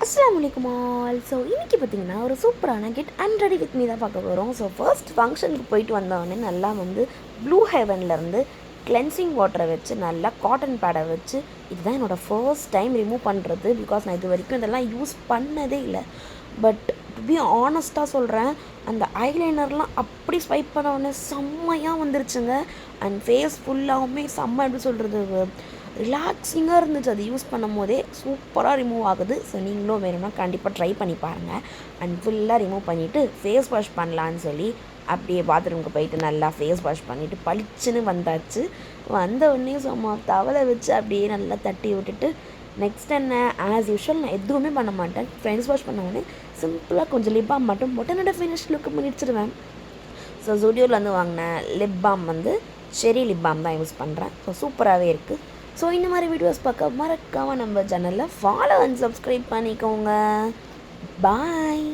அஸ்ஸலாமு அலைக்கும் all. So இன்றைக்கி பார்த்திங்கன்னா ஒரு சூப்பரான get and ready with me தான் பார்க்க போகிறோம். ஸோ ஃபர்ஸ்ட் ஃபங்க்ஷனுக்கு போயிட்டு வந்தவொடனே நல்லா ப்ளூ ஹெவன்லேருந்து கிளென்சிங் வாட்டரை வச்சு நல்லா காட்டன் பேடை வச்சு இதுதான் என்னோடய ஃபர்ஸ்ட் டைம் ரிமூவ் பண்ணுறது. பிகாஸ் நான் இது வரைக்கும் இதெல்லாம் யூஸ் பண்ணதே இல்லை. பட் டு பி ஆனஸ்ட்டாக சொல்கிறேன், அந்த ஐலைனர்லாம் அப்படி ஸ்வைப் பண்ண உடனே செம்மையாக வந்துருச்சுங்க. அண்ட் ஃபேஸ் ஃபுல்லாகவுமே செம்ம எப்படி சொல்கிறது, ரிலாக்ஸிங்காக இருந்துச்சு. அது யூஸ் பண்ணும் போதே சூப்பராக ரிமூவ் ஆகுது. ஸோ நீங்களும் வேணும்னா கண்டிப்பாக ட்ரை பண்ணி பாருங்கள். அண்ட் ஃபுல்லாக ரிமூவ் பண்ணிவிட்டு ஃபேஸ் வாஷ் பண்ணலான்னு சொல்லி அப்படியே பாத்ரூமுக்கு போயிட்டு நல்லா ஃபேஸ் வாஷ் பண்ணிவிட்டு பளிச்சுன்னு வந்தாச்சு. வந்த உடனே சும்மா தவளை வச்சு அப்படியே நல்லா தட்டி விட்டுட்டு நெக்ஸ்ட் என்ன, ஆஸ் யூஷுவல் நான் எதுவுமே பண்ண மாட்டேன். ஃபேஸ் வாஷ் பண்ண உடனே சிம்பிளாக கொஞ்சம் லிப் பாம் மட்டும் போட்டு என்னோட ஃபினிஷ் லுக்கு முடிச்சிடுவேன். ஸோ ஜூடியோவில் வாங்கின லிப் பாம் செரி லிப் பாம் தான் யூஸ் பண்ணுறேன். ஸோ சூப்பராகவே இருக்குது. ஸோ இந்த மாதிரி வீடியோஸ் பார்க்க மறக்காமல் நம்ம சேனலில் ஃபாலோ அண்ட் சப்ஸ்கிரைப் பண்ணிக்கோங்க. பாய்.